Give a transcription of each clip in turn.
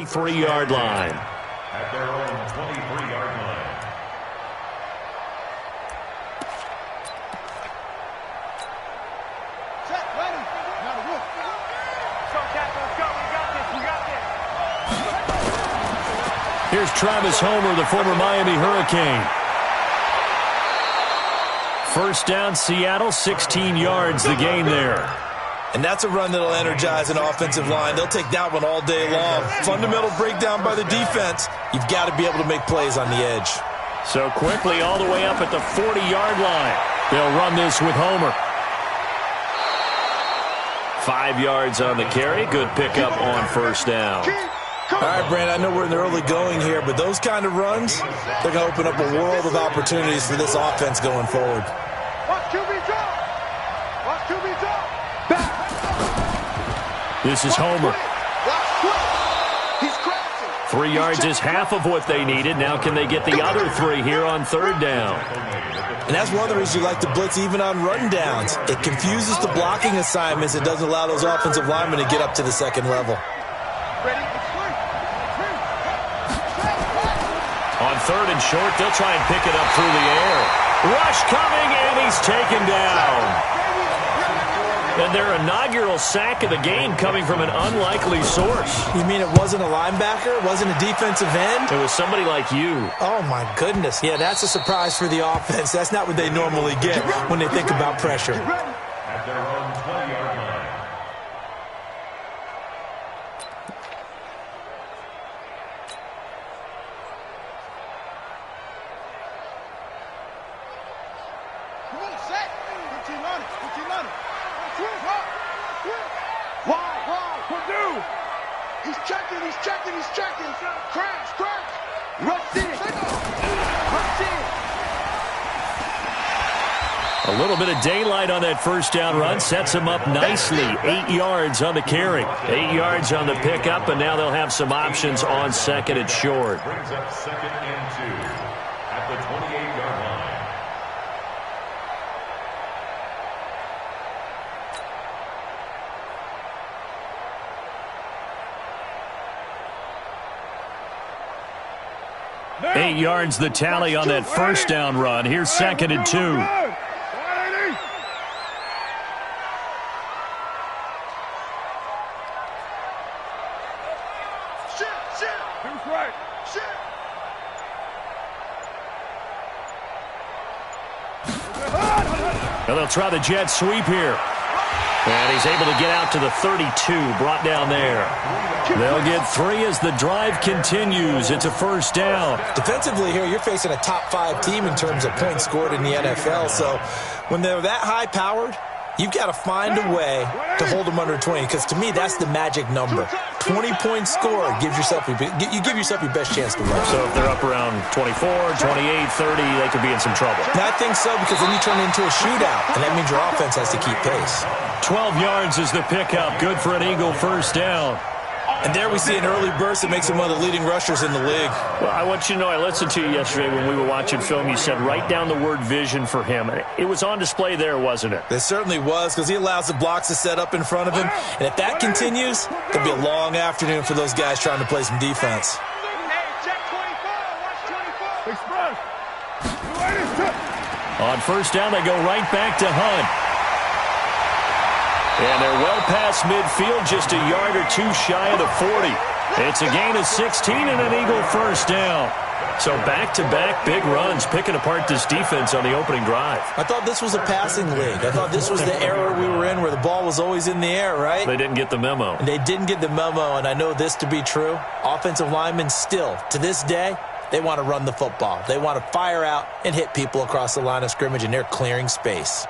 23-yard line. At their own 23-yard line. Set, ready. Now look. So, Captain, let's go. We got this. Here's Travis Homer, the former Miami Hurricane. First down, Seattle, 16 yards, the gain there. And that's a run that'll energize an offensive line. They'll take that one all day long. Fundamental breakdown by the defense. You've got to be able to make plays on the edge. So quickly all the way up at the 40-yard line. They'll run this with Homer. 5 yards on the carry. Good pickup on first down. All right, Brand, I know we're in the early going here, but those kind of runs, they're going to open up a world of opportunities for this offense going forward. Watch QB drop. Watch QB drop. Back. This is Homer. He's crashing. 3 yards is half of what they needed. Now can they get the other 3 here on third down? And that's one of the reasons you like to blitz even on run downs. It confuses the blocking assignments. It doesn't allow those offensive linemen to get up to the second level. On third and short, they'll try and pick it up through the air. Rush coming, and he's taken down. And their inaugural sack of the game coming from an unlikely source. You mean it wasn't a linebacker? It wasn't a defensive end? It was somebody like you. Oh, my goodness. Yeah, that's a surprise for the offense. That's not what they normally get when they think about pressure. At their own 20-yard line. Come on, set. 15 on it. 15 on it. Why? Purdue. He's checking. Crash. Rush in. A little bit of daylight on that first down run sets him up nicely. 8 yards on the carry, 8 yards on the pickup, and now they'll have some options on second and short. Brings up second and 2 at the 28-yard line. Eight yards the tally on that first down run. Here's second and 2. Now they'll try the jet sweep here. And he's able to get out to the 32, brought down there. They'll get 3 as the drive continues. It's a first down. Defensively here, you're facing a top 5 team in terms of points scored in the NFL. So when they're that high-powered, you've got to find a way to hold them under 20, because to me, that's the magic number. 20 points scored gives yourself your best chance to win. So if they're up around 24, 28, 30, they could be in some trouble. And I think so, because then you turn it into a shootout, and that means your offense has to keep pace. 12 yards is the pickup. Good for an Eagle first down. And there we see an early burst that makes him one of the leading rushers in the league. Well, I want you to know, I listened to you yesterday when we were watching film. You said write down the word vision for him. It was on display there, wasn't it? It certainly was, because he allows the blocks to set up in front of him. And if that continues, it'll be a long afternoon for those guys trying to play some defense. On first down, they go right back to Hunt. And they're well past midfield, just a yard or 2 shy of the 40. It's a gain of 16 and an Eagle first down. So back-to-back big runs, picking apart this defense on the opening drive. I thought this was a passing league. I thought this was the era we were in where the ball was always in the air, right? They didn't get the memo. And they didn't get the memo, and I know this to be true. Offensive linemen still, to this day, they want to run the football. They want to fire out and hit people across the line of scrimmage, and they're clearing space.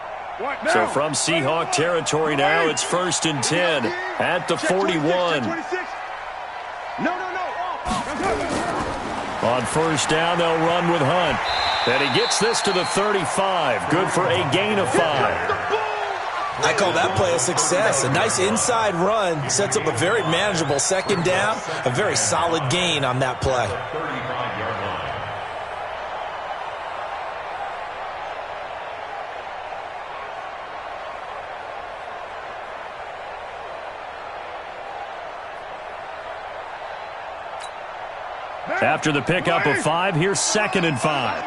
So from Seahawk territory now, it's first and 10 at the 41. On first down, they'll run with Hunt. And he gets this to the 35. Good for a gain of 5. I call that play a success. A nice inside run sets up a very manageable second down. A very solid gain on that play. 35-yard line. After the pickup of 5, here's 2nd and 5.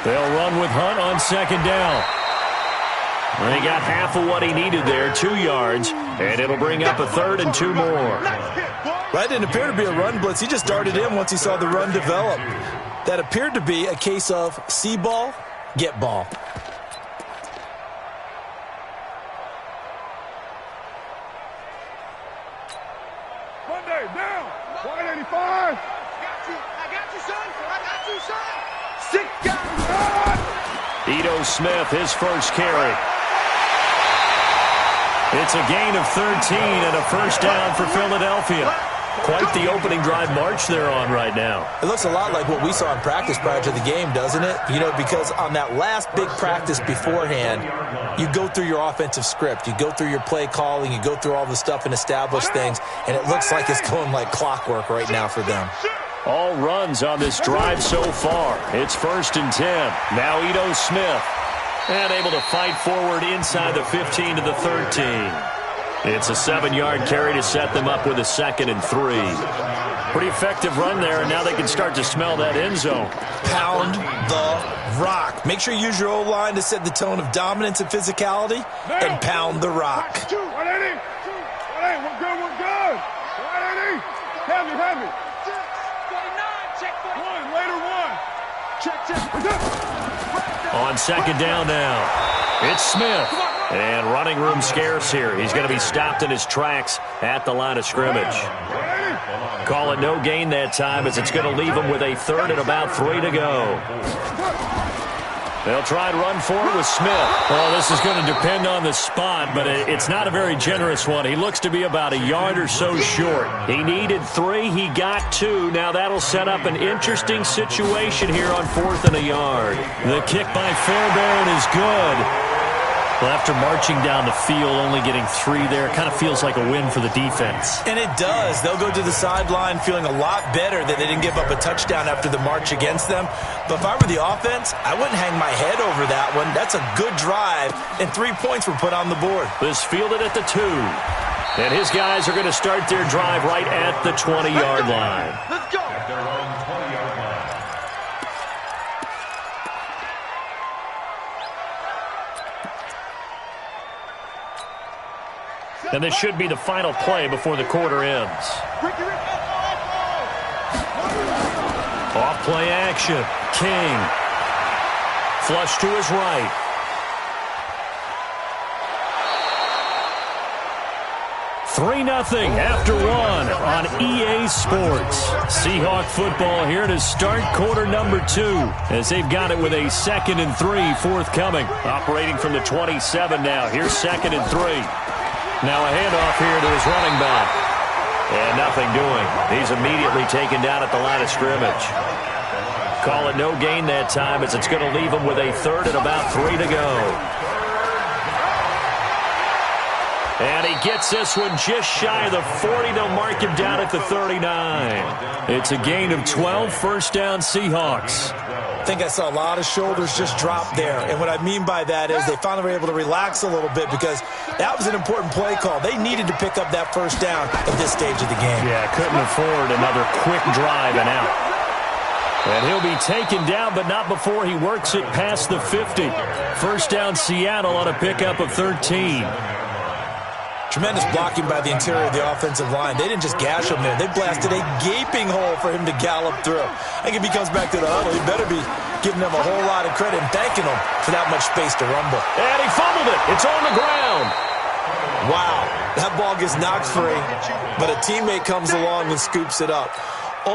They'll run with Hunt on 2nd down. He got half of what he needed there, 2 yards, and it'll bring up a 3rd and 2 more. That didn't appear to be a run blitz. He just darted in once he saw the run develop. That appeared to be a case of see ball, get ball. Monday, down. 185. I got you, son. I got you, son. 6 guys. Ito Smith, his first carry. It's a gain of 13 and a first down for Philadelphia. Quite the opening drive march they're on right now. It looks a lot like what we saw in practice prior to the game, doesn't it? You know, because on that last big practice beforehand, you go through your offensive script. You go through your play calling. You go through all the stuff and establish things. And it looks like it's going like clockwork right now for them. All runs on this drive so far. It's 1st and 10. Now Ito Smith. And able to fight forward inside the 15 to the 13. It's a 7-yard carry to set them up with a 2nd and 3. Pretty effective run there, and now they can start to smell that end zone. Pound the rock. Make sure you use your O-line to set the tone of dominance and physicality, and pound the rock. 180. 180. We're good. We're good. 180. Heavy. 49. Check 1. Later 1. Check. On 2nd down now, it's Smith. And running room scarce here. He's going to be stopped in his tracks at the line of scrimmage. Call it no gain that time as it's going to leave him with a 3rd and about 3 to go. They'll try and run forward with Smith. Well, this is going to depend on the spot, but it's not a very generous one. He looks to be about a yard or so short. He needed 3. He got 2. Now that'll set up an interesting situation here on 4th and a yard. The kick by Fairbairn is good. Well, after marching down the field, only getting 3 there, kind of feels like a win for the defense. And it does. They'll go to the sideline feeling a lot better that they didn't give up a touchdown after the march against them. But if I were the offense, I wouldn't hang my head over that one. That's a good drive, and 3 points were put on the board. This fielded at the 2. And his guys are going to start their drive right at the 20-yard line. Let's go. At their own 20-yard line. And this should be the final play before the quarter ends. Off play action. King. Flush to his right. $3-0 after 1 on EA Sports. Seahawk football here to start quarter number 2 as they've got it with a 2nd and 3 forthcoming. Operating from the 27 now. Here's 2nd and 3. Now a handoff here to his running back. And nothing doing. He's immediately taken down at the line of scrimmage. Call it no gain that time as it's going to leave him with a 3rd and about 3 to go. And he gets this one just shy of the 40. They'll mark him down at the 39. It's a gain of 12, first down Seahawks. I think I saw a lot of shoulders just drop there. And what I mean by that is they finally were able to relax a little bit because that was an important play call. They needed to pick up that first down at this stage of the game. Yeah, couldn't afford another quick drive and out. And he'll be taken down, but not before he works it past the 50. First down Seattle on a pickup of 13. Tremendous blocking by the interior of the offensive line. They didn't just gash him there. They blasted a gaping hole for him to gallop through. I think if he comes back to the huddle, he better be giving them a whole lot of credit and thanking them for that much space to rumble. And he fumbled it. It's on the ground. Wow. That ball gets knocked free, but a teammate comes along and scoops it up. It's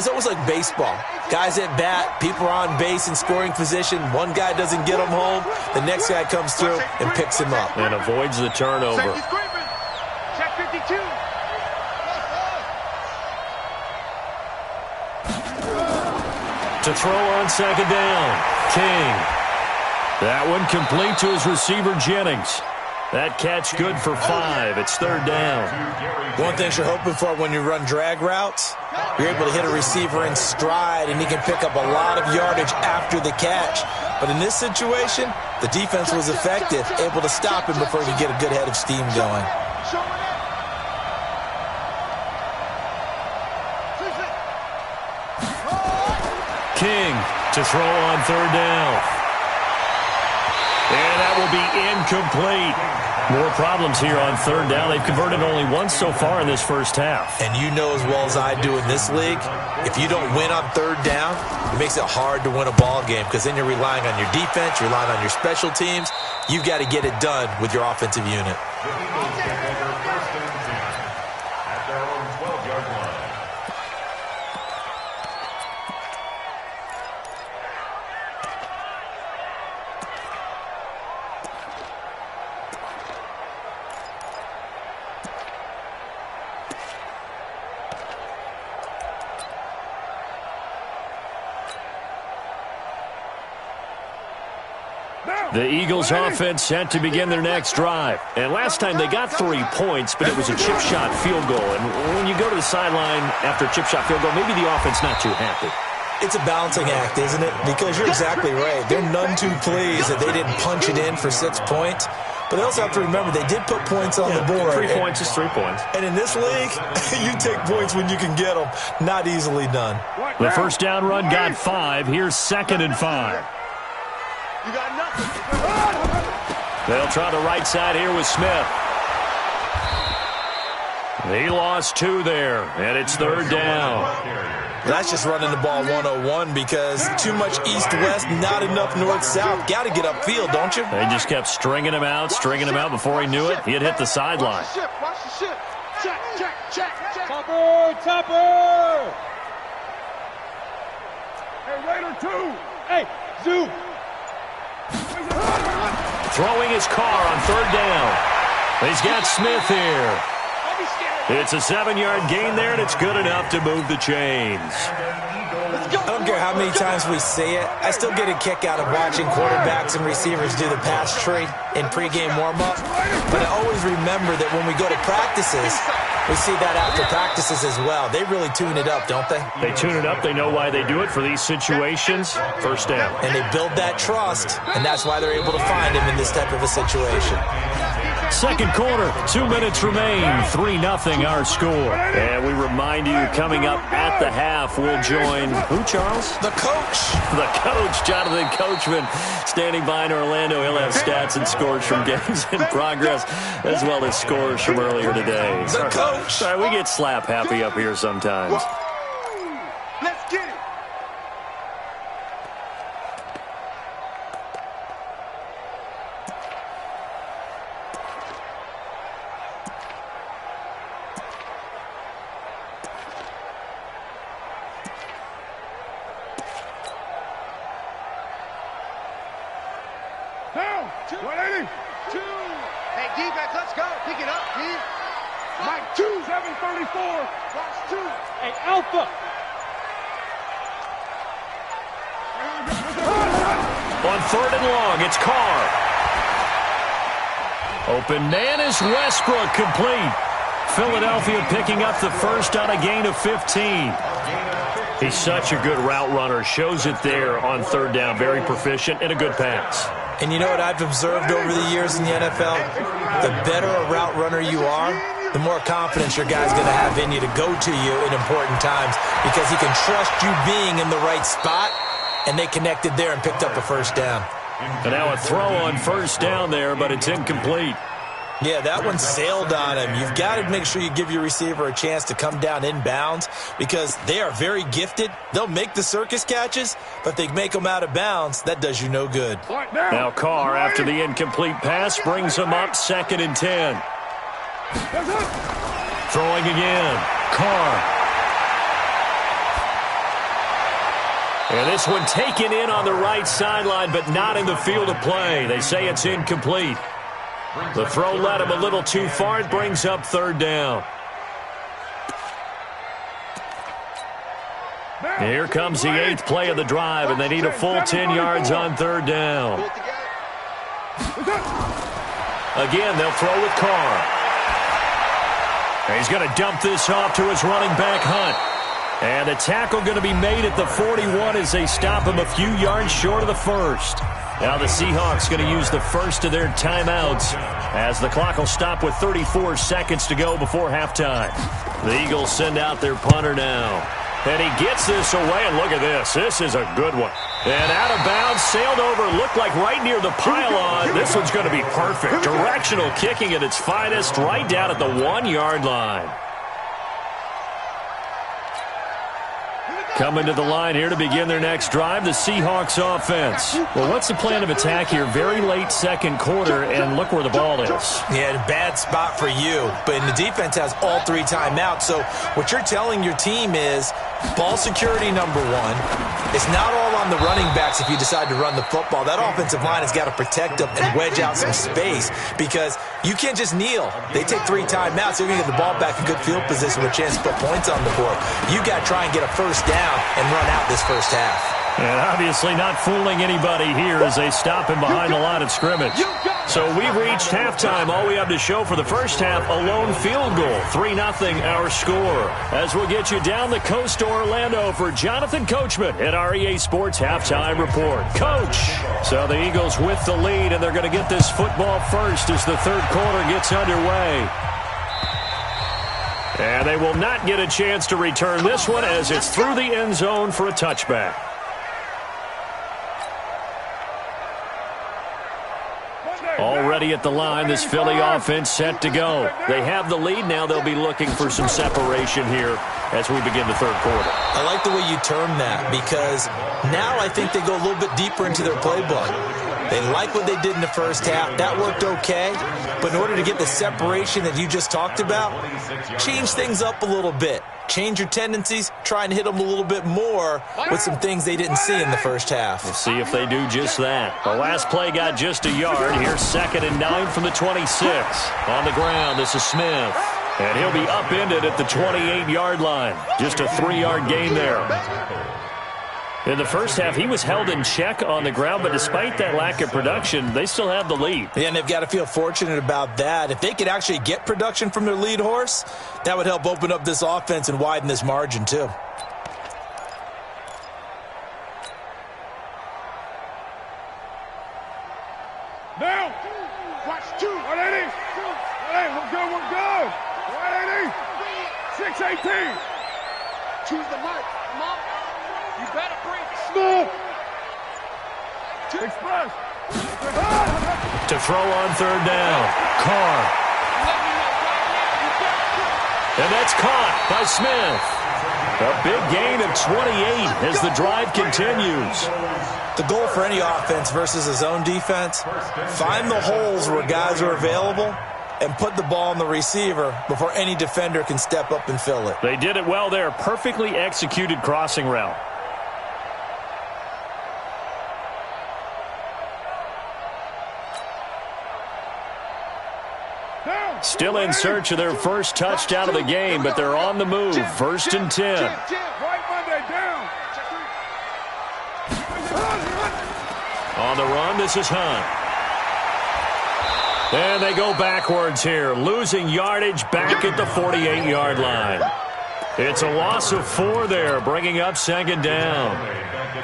almost like baseball. Guys at bat, people are on base in scoring position. One guy doesn't get him home. The next guy comes through and picks him up. And avoids the turnover. Check 52. To throw on 2nd down. King. That one complete to his receiver, Jennings. That catch good for 5. It's 3rd down. One thing you're hoping for when you run drag routes, you're able to hit a receiver in stride, and he can pick up a lot of yardage after the catch. But in this situation, the defense was effective, able to stop him before he could get a good head of steam going. to throw on third down. And that will be incomplete. More problems here on third down. They've converted only once so far in this first half. And you know as well as I do in this league, if you don't win on third down, it makes it hard to win a ball game because then you're relying on your defense, you're relying on your special teams. You've got to get it done with your offensive unit. The Eagles take over first and 10 at their own 12-yard line. The Eagles offense set to begin their next drive. And last time they got 3 points, but it was a chip shot field goal. And when you go to the sideline after a chip shot field goal, maybe the offense not too happy. It's a balancing act, isn't it? Because you're exactly right. They're none too pleased that they didn't punch it in for 6 points. But they also have to remember they did put points on the board. 3 points is 3 points. And in this league, you take points when you can get them. Not easily done. The first down run got 5. Here's 2nd and 5. You got nothing. They'll try the right side here with Smith. He lost 2 there, and it's third down. That's just running the ball 101 because too much east-west, not enough north-south. Got to get upfield, don't you? They just kept stringing him out before he knew it. He had hit the sideline. Watch the ship. Check. Topper! Hey, Raider 2. Hey, Zoo! Throwing his car on third down. He's got Smith here. It's a 7-yard gain there, and it's good enough to move the chains. I don't care how many times we say it. I still get a kick out of watching quarterbacks and receivers do the pass tree in pregame warm-up. But I always remember that when we go to practices, we see that after practices as well. They really tune it up, don't they? They tune it up. They know why they do it for these situations. First down. And they build that trust, and that's why they're able to find him in this type of a situation. Second quarter, 2 minutes remain, 3-0 our score. And we remind you, coming up at the half, we'll join, who, Charles? The coach. The coach, Jonathan Coachman, standing by in Orlando. He'll have stats and scores from games in progress, as well as scores from earlier today. The coach. Sorry, we get slap happy up here sometimes. Let's get it. Down. 180. 2. Hey, D-back, let's go. Pick it up, D. Mike 2. 734. Box 2. Hey, Alpha! On third and long, it's Carr. Open man is Westbrook, complete. Philadelphia picking up the first on a gain of 15. He's such a good route runner. Shows it there on third down. Very proficient and a good pass. And you know what I've observed over the years in the NFL? The better a route runner you are, the more confidence your guy's going to have in you to go to you in important times because he can trust you being in the right spot, and they connected there and picked up a first down. And now a throw on first down there, but it's incomplete. Yeah, that one sailed on him. You've got to make sure you give your receiver a chance to come down inbounds because they are very gifted. They'll make the circus catches, but they make them out of bounds. That does you no good. Now Carr, after the incomplete pass, brings him up 2nd and 10. Throwing again. Carr. And this one taken in on the right sideline, but not in the field of play. They say it's incomplete. The throw led him a little too far. It brings up third down. Here comes the 8th play of the drive, and they need a full 10 yards on third down. Again, they'll throw with Carr. He's going to dump this off to his running back, Hunt. And the tackle going to be made at the 41 as they stop him a few yards short of the first. Now the Seahawks going to use the first of their timeouts as the clock will stop with 34 seconds to go before halftime. The Eagles send out their punter now. And he gets this away, and look at this. This is a good one. And out of bounds, sailed over, looked like right near the pylon. This one's going to be perfect. Directional kicking at its finest, right down at the 1-yard line. Coming to the line here to begin their next drive, the Seahawks offense. Well, what's the plan of attack here? Very late second quarter, and look where the ball is. Yeah, bad spot for you. But the defense has all 3 timeouts. So what you're telling your team is ball security number 1. It's not all on the running backs if you decide to run the football. That offensive line has got to protect them and wedge out some space because you can't just kneel. They take 3 timeouts. They're going to get the ball back in good field position with a chance to put points on the board. You got to try and get a first down and run out this first half. And obviously not fooling anybody here as they stop him behind the line of scrimmage. So we've reached halftime. All we have to show for the first half, a lone field goal. 3-0 our score. As we'll get you down the coast to Orlando for Jonathan Coachman at our EA Sports Halftime Report. Coach! So the Eagles with the lead, and they're going to get this football first as the third quarter gets underway. And they will not get a chance to return this one as it's through the end zone for a touchback. Already at the line, this Philly offense set to go. They have the lead now. They'll be looking for some separation here as we begin the third quarter. I like the way you term that because now I think they go a little bit deeper into their playbook. They like what they did in the first half. That worked okay. But in order to get the separation that you just talked about, change things up a little bit. Change your tendencies, try and hit them a little bit more with some things they didn't see in the first half. We'll see if they do just that. The last play got just a yard. Here's 2nd and 9 from the 26. On the ground, this is Smith. And he'll be upended at the 28-yard line. Just a 3-yard gain there. In the first half, he was held in check on the ground, but despite that lack of production, they still have the lead. Yeah, and they've got to feel fortunate about that. If they could actually get production from their lead horse, that would help open up this offense and widen this margin, too. Now, watch 2. 180. 180. We're good. We're good. 180. 618. Choose the mark. Come on. You better bring it. Smooth. Express. To throw on third down. Carr. And that's caught by Smith. A big gain of 28 as the drive continues. The goal for any offense versus a zone defense, find the holes where guys are available and put the ball on the receiver before any defender can step up and fill it. They did it well there. Perfectly executed crossing route. Still in search of their first touchdown of the game, but they're on the move. 1st and 10. Right Monday down. On the run, this is Hunt. And they go backwards here, losing yardage back at the 48-yard line. It's a loss of 4 there, bringing up 2nd down.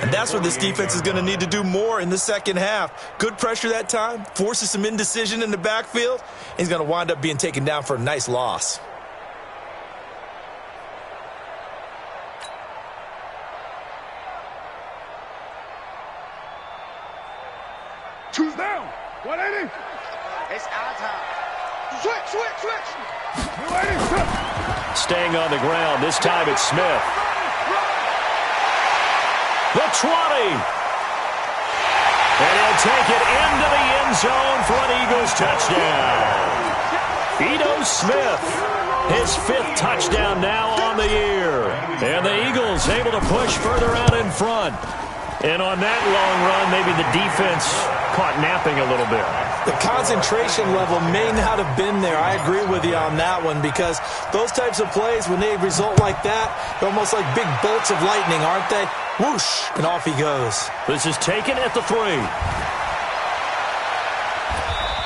And that's what this defense is going to need to do more in the second half. Good pressure that time, forces some indecision in the backfield. He's going to wind up being taken down for a nice loss. Choose down. 180. It's our time. Switch. 180. Staying on the ground, this time it's Smith. The 20. And he'll take it into the end zone for an Eagles touchdown. Ito Smith, his 5th touchdown now on the year. And the Eagles able to push further out in front. And on that long run, maybe the defense caught napping a little bit. The concentration level may not have been there. I agree with you on that one because those types of plays, when they result like that, they're almost like big bolts of lightning, aren't they? Whoosh, and off he goes. This is taken at the 3.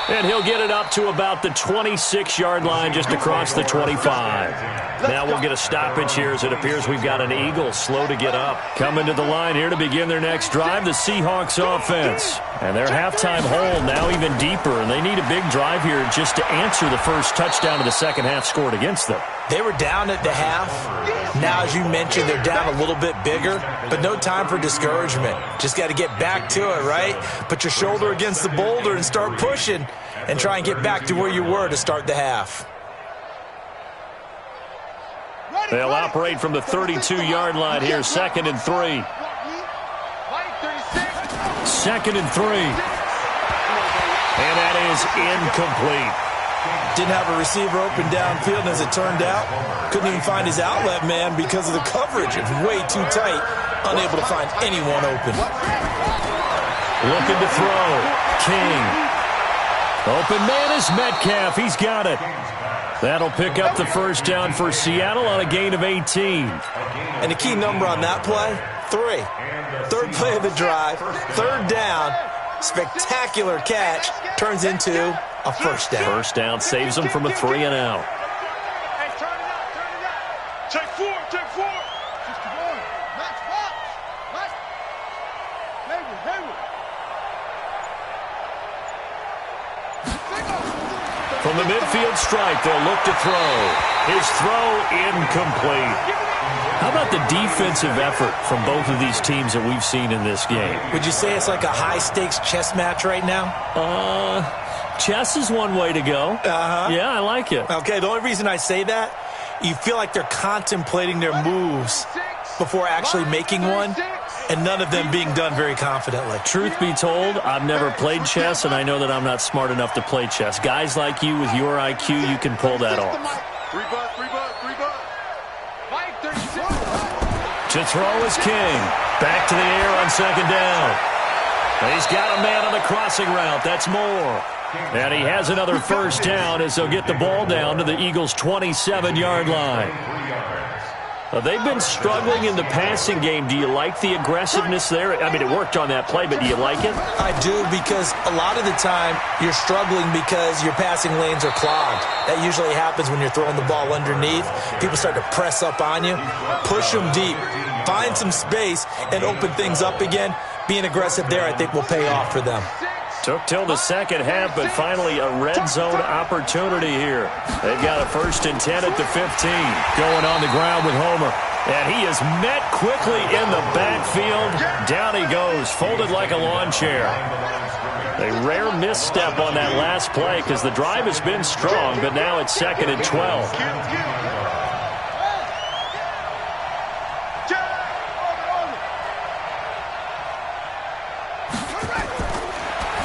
And he'll get it up to about the 26-yard line just across the 25. Now we'll get a stoppage here as it appears we've got an Eagle slow to get up. Coming to the line here to begin their next drive, the Seahawks offense. And their halftime hole now even deeper, and they need a big drive here just to answer the first touchdown of the second half scored against them. They were down at the half. Now, as you mentioned, they're down a little bit bigger, but no time for discouragement. Just got to get back to it, right? Put your shoulder against the boulder and start pushing and try and get back to where you were to start the half. They'll operate from the 32-yard line here, 2nd and 3. 2nd and 3. And that is incomplete. Didn't have a receiver open downfield, and as it turned out, couldn't even find his outlet man because of the coverage. It's way too tight, unable to find anyone open. Looking to throw. King. Open man is Metcalf. He's got it. That'll pick up the first down for Seattle on a gain of 18. And the key number on that play, 3. Third play of the drive, 3rd down, spectacular catch, turns into a first down. First down saves them from a 3 and out. Hey, turn it out, turn it out. Take 4, take 4. 61. Max Fox. Max. Hayward. From the midfield stripe, they'll look to throw. His throw incomplete. How about the defensive effort from both of these teams that we've seen in this game? Would you say it's like a high-stakes chess match right now? Chess is one way to go. Yeah, I like it. Okay, the only reason I say that, you feel like they're contemplating their moves before actually making one, and none of them being done very confidently. Truth be told, I've never played chess, and I know that I'm not smart enough to play chess. Guys like you with your IQ, you can pull that off. 3 bucks. Mike, 36. To throw is King. Back to the air on 2nd down. He's got a man on the crossing route. That's Moore. And he has another first down as they'll get the ball down to the Eagles' 27-yard line. They've been struggling in the passing game. Do you like the aggressiveness there? I mean, it worked on that play, but do you like it? I do, because a lot of the time you're struggling because your passing lanes are clogged. That usually happens when you're throwing the ball underneath. People start to press up on you. Push them deep. Find some space and open things up again. Being aggressive there, I think, will pay off for them. Took till the second half, but finally a red zone opportunity here. They've got a 1st and 10 at the 15. Going on the ground with Homer. And he is met quickly in the backfield. Down he goes, folded like a lawn chair. A rare misstep on that last play because the drive has been strong, but now it's 2nd and 12.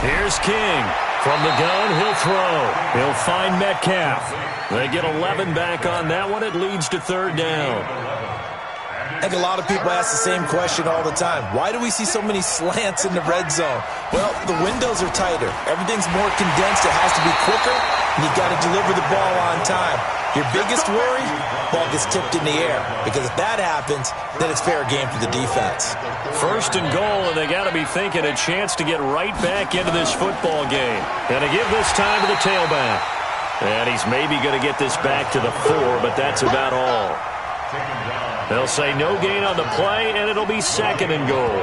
Here's King. From the gun, he'll throw. He'll find Metcalf. They get 11 back on that one. It leads to 3rd down. I think a lot of people ask the same question all the time. Why do we see so many slants in the red zone? Well, the windows are tighter. Everything's more condensed. It has to be quicker, and you got to deliver the ball on time. Your biggest worry, ball gets tipped in the air, because if that happens, then it's fair game for the defense. 1st and goal, and they got to be thinking a chance to get right back into this football game. And to give this time to the tailback. And he's maybe going to get this back to the 4, but that's about all. They'll say no gain on the play, and it'll be 2nd and goal.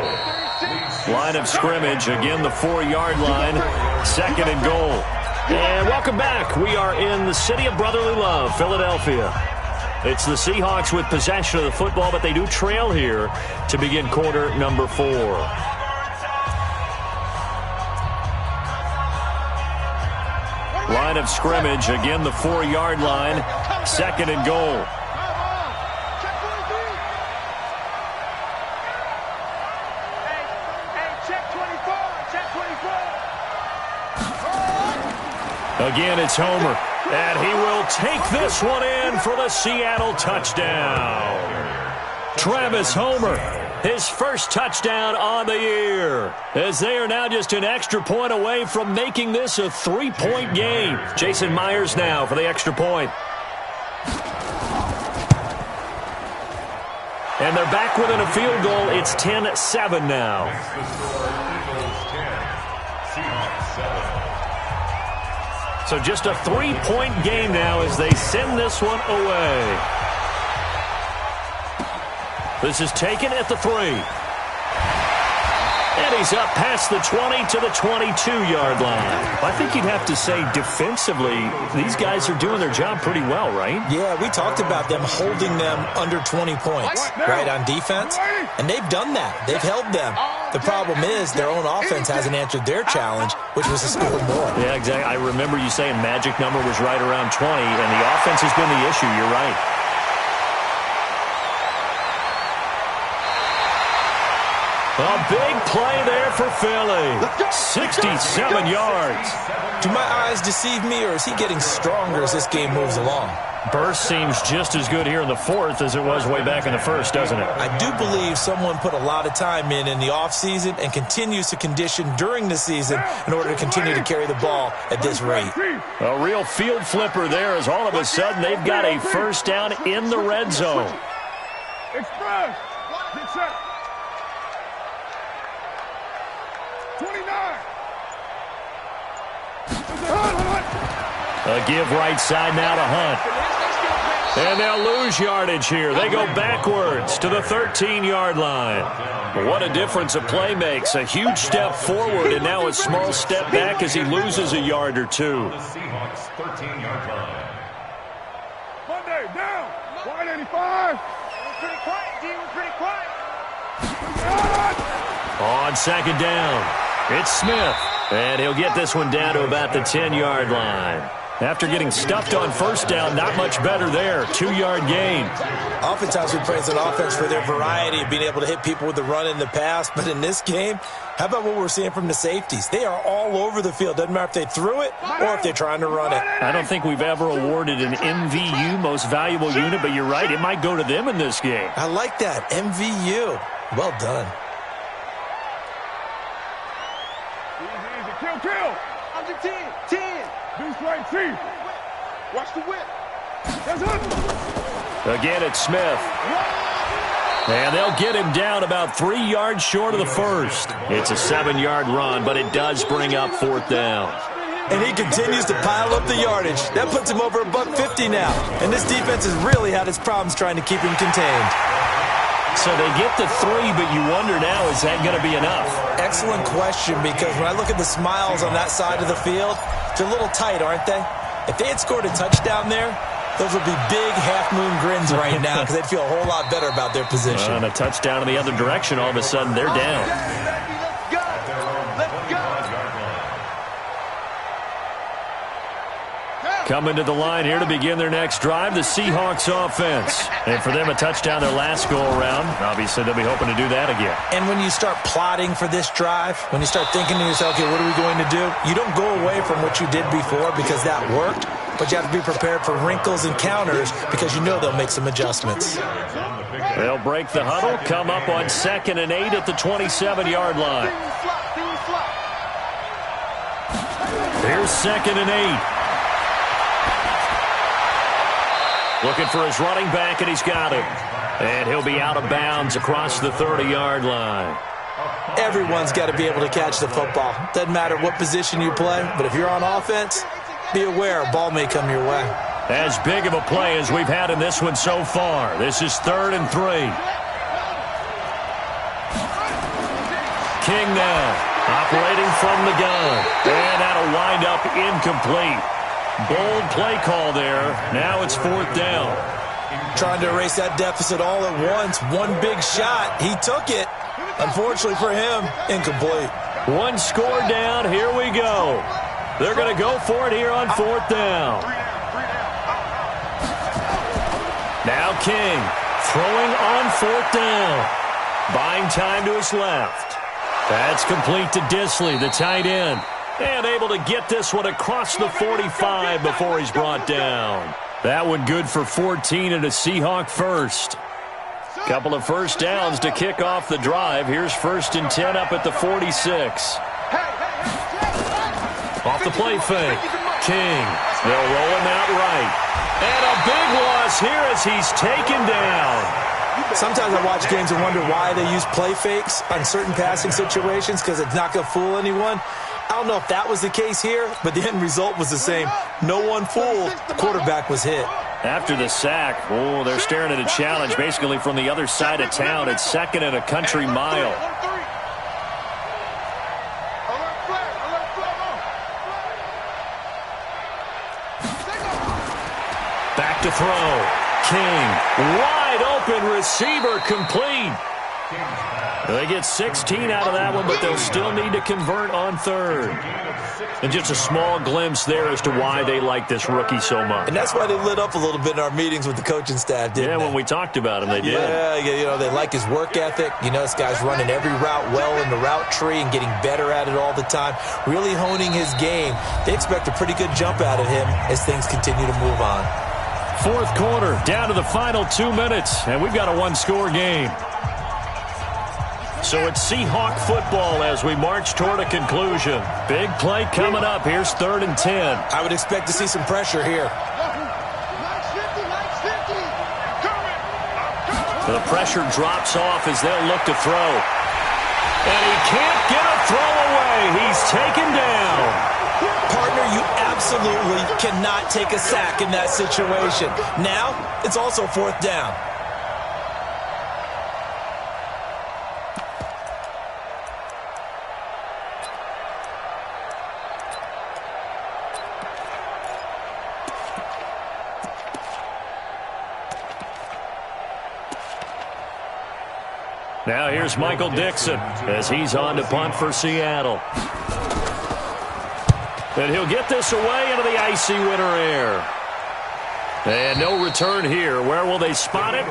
Line of scrimmage, again the 4-yard line, 2nd and goal. And welcome back. We are in the city of brotherly love, Philadelphia. It's the Seahawks with possession of the football, but they do trail here to begin quarter number 4. Line of scrimmage, again the 4-yard line, 2nd and goal. Again, it's Homer, and he will take this one in for the Seattle touchdown. Travis Homer, his first touchdown on the year, as they are now just an extra point away from making this a 3-point game. Jason Myers now for the extra point. And they're back within a field goal. It's 10-7 now. So just a 3-point game now as they send this one away. This is taken at the 3. And he's up past the 20 to the 22-yard line. I think you'd have to say defensively, these guys are doing their job pretty well, right? Yeah, we talked about them holding them under 20 points, right, on defense. And they've done that. They've held them. The problem is their own offense hasn't answered their challenge, which was to score more. Yeah, exactly. I remember you saying magic number was right around 20, and the offense has been the issue. You're right. A big play there for Philly. 67 yards. Do my eyes deceive me, or is he getting stronger as this game moves along? Burst seems just as good here in the fourth as it was way back in the first, doesn't it? I do believe someone put a lot of time in the offseason and continues to condition during the season in order to continue to carry the ball at this rate. A real field flipper there as all of a sudden they've got a first down in the red zone. Express. Get set. 29. A give right side now to Hunt. And they'll lose yardage here. They go backwards to the 13-yard line. What a difference a play makes. A huge step forward and now a small step back as he loses a yard or two. The Seahawks 13-yard line. Monday, down. Wide 85. We're pretty quiet, D. We're pretty quiet. On second down, it's Smith. And he'll get this one down to about the 10-yard line. After getting stuffed on first down, not much better there. 2-yard gain. Oftentimes we praise an offense for their variety of being able to hit people with the run and the pass. But in this game, how about what we're seeing from the safeties? They are all over the field. Doesn't matter if they threw it or if they're trying to run it. I don't think we've ever awarded an MVU, most valuable unit, but you're right. It might go to them in this game. I like that. MVU. Well done. Easy. Kill. Under 10. 10. Beast right, Chief. Watch the whip. That's it. Again, it's Smith. And they'll get him down about 3 yards short of the first. It's a 7-yard run, but it does bring up fourth down. And he continues to pile up the yardage. That puts him over $150 now. And this defense has really had its problems trying to keep him contained. So they get the 3, but you wonder now, is that going to be enough? Excellent question, because when I look at the smiles on that side of the field, they're a little tight, aren't they? If they had scored a touchdown there, those would be big half-moon grins right now because they'd feel a whole lot better about their position. And a touchdown in the other direction, all of a sudden they're down. Coming to the line here to begin their next drive, the Seahawks offense. And for them, a touchdown their last go-around. Obviously, they'll be hoping to do that again. And when you start plotting for this drive, when you start thinking to yourself, okay, what are we going to do? You don't go away from what you did before because that worked, but you have to be prepared for wrinkles and counters because you know they'll make some adjustments. They'll break the huddle, come up on 2nd and 8 at the 27-yard line. Here's 2nd and 8. Looking for his running back, and he's got him. And he'll be out of bounds across the 30-yard line. Everyone's got to be able to catch the football. Doesn't matter what position you play, but if you're on offense, be aware a ball may come your way. As big of a play as we've had in this one so far. This is 3rd and 3. King now, operating from the gun. And that'll wind up incomplete. Bold play call there. Now it's 4th down. Trying to erase that deficit all at once. One big shot. He took it. Unfortunately for him, incomplete. One score down. Here we go. They're going to go for it here on 4th down. Now King throwing on 4th down. Buying time to his left. That's complete to Disley, the tight end. And able to get this one across the 45 before he's brought down. That one good for 14 and a Seahawk first. Couple of first downs to kick off the drive. Here's 1st and 10 up at the 46. Off the play fake. King. They'll roll him out right. And a big loss here as he's taken down. Sometimes I watch games and wonder why they use play fakes on certain passing situations because it's not going to fool anyone. I don't know if that was the case here, but the end result was the same. No one fooled. The quarterback was hit. After the sack, they're staring at a challenge basically from the other side of town. It's 2nd and a country mile. to throw. King, wide open receiver, complete. They get 16 out of that one, but they'll still need to convert on third. And just a small glimpse there as to why they like this rookie so much. And that's why they lit up a little bit in our meetings with the coaching staff, didn't they? When we talked about him, they did. Yeah, they like his work ethic. This guy's running every route well in the route tree and getting better at it all the time, really honing his game. They expect a pretty good jump out of him as things continue to move on. Fourth quarter, down to the final 2 minutes, and we've got a one-score game. So it's Seahawk football as we march toward a conclusion. Big play coming up. Here's 3rd and 10. I would expect to see some pressure here. The pressure drops off as they'll look to throw. And he can't get a throw away. He's taken down. Partner, you absolutely cannot take a sack in that situation. Now, it's also 4th down. Now here's Michael Dixon as he's on to punt for Seattle. And he'll get this away into the icy winter air. And no return here. Where will they spot it?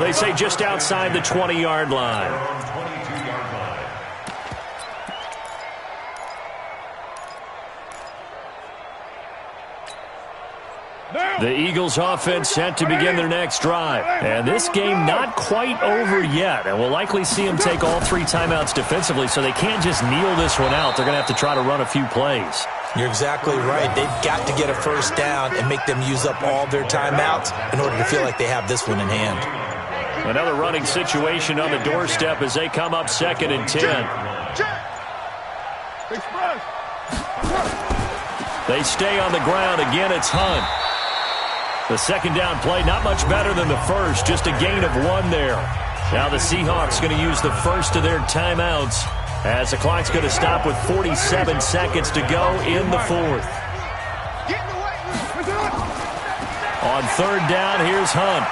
They say just outside the 20-yard line. The Eagles offense set to begin their next drive. And this game not quite over yet. And we'll likely see them take all 3 timeouts defensively, so they can't just kneel this one out. They're going to have to try to run a few plays. You're exactly right. They've got to get a first down and make them use up all their timeouts in order to feel like they have this one in hand. Another running situation on the doorstep as they come up 2nd and 10. They stay on the ground. Again, it's Hunt. The second down play, not much better than the first, just a gain of 1 there. Now the Seahawks going to use the first of their timeouts as the clock's going to stop with 47 seconds to go in the 4th. On 3rd down, here's Hunt.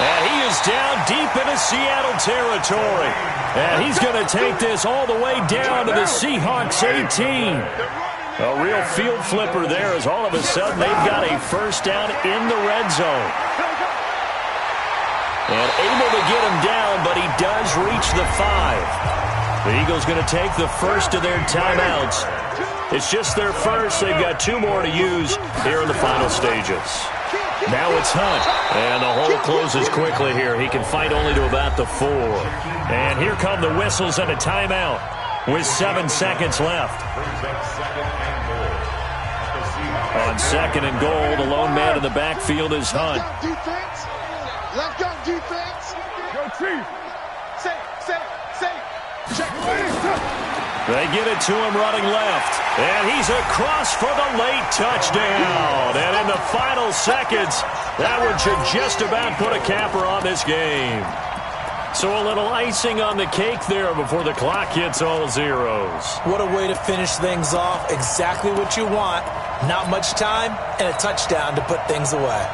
And he is down deep into Seattle territory. And he's going to take this all the way down to the Seahawks 18. A real field flipper there as all of a sudden they've got a first down in the red zone. And able to get him down, but he does reach the 5. The Eagles going to take the first of their timeouts. It's just their first. They've got 2 more to use here in the final stages. Now it's Hunt, and the hole closes quickly here. He can fight only to about the 4. And here come the whistles and a timeout with 7 seconds left. On 2nd and goal, the lone man in the backfield is Hunt. Left gun defense. Go Chief. Check. They get it to him running left. And he's across for the late touchdown. And in the final seconds, that one should just about put a capper on this game. So a little icing on the cake there before the clock hits all zeros. What a way to finish things off. Exactly what you want. Not much time and a touchdown to put things away.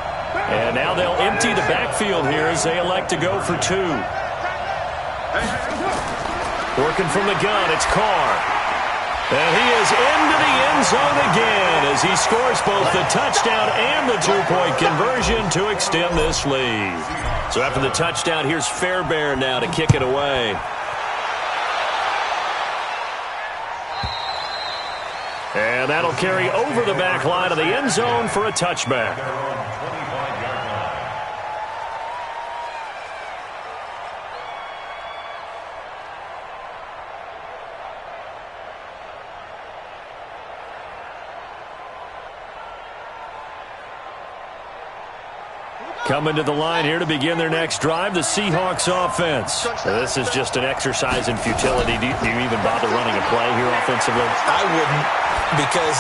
And now they'll empty the backfield here as they elect to go for 2. Working from the gun, it's Carr. And he is into the end zone again as he scores both the touchdown and the 2-point conversion to extend this lead. So after the touchdown, here's Fairbairn now to kick it away. And that'll carry over the back line of the end zone for a touchback. Coming to the line here to begin their next drive, the Seahawks offense. This is just an exercise in futility. Do you even bother running a play here offensively? I wouldn't, because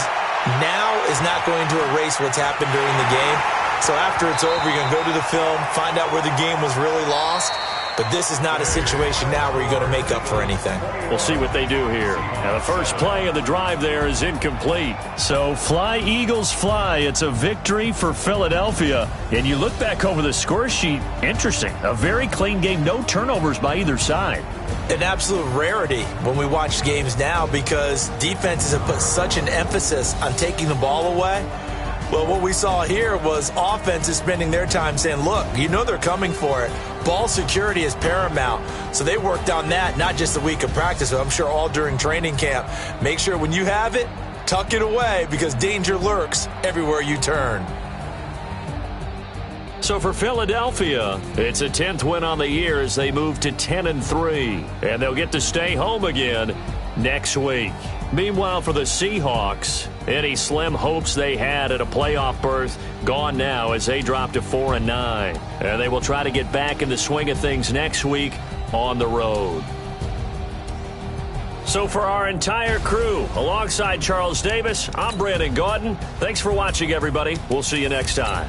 now is not going to erase what's happened during the game. So after it's over, you're going to go to the film, find out where the game was really lost, But this is not a situation now where you're going to make up for anything. We'll see what they do here. Now, the first play of the drive there is incomplete. So, fly, Eagles, fly. It's a victory for Philadelphia. And you look back over the score sheet, interesting. A very clean game, no turnovers by either side. An absolute rarity when we watch games now because defenses have put such an emphasis on taking the ball away. Well, what we saw here was offenses spending their time saying, look, you know they're coming for it. Ball security is paramount. So they worked on that, not just a week of practice, but I'm sure all during training camp. Make sure when you have it, tuck it away because danger lurks everywhere you turn. So for Philadelphia, it's a 10th win on the year as they move to 10-3. And they'll get to stay home again next week. Meanwhile, for the Seahawks, any slim hopes they had at a playoff berth gone now as they drop to 4-9. And they will try to get back in the swing of things next week on the road. So for our entire crew, alongside Charles Davis, I'm Brandon Gaudin. Thanks for watching, everybody. We'll see you next time.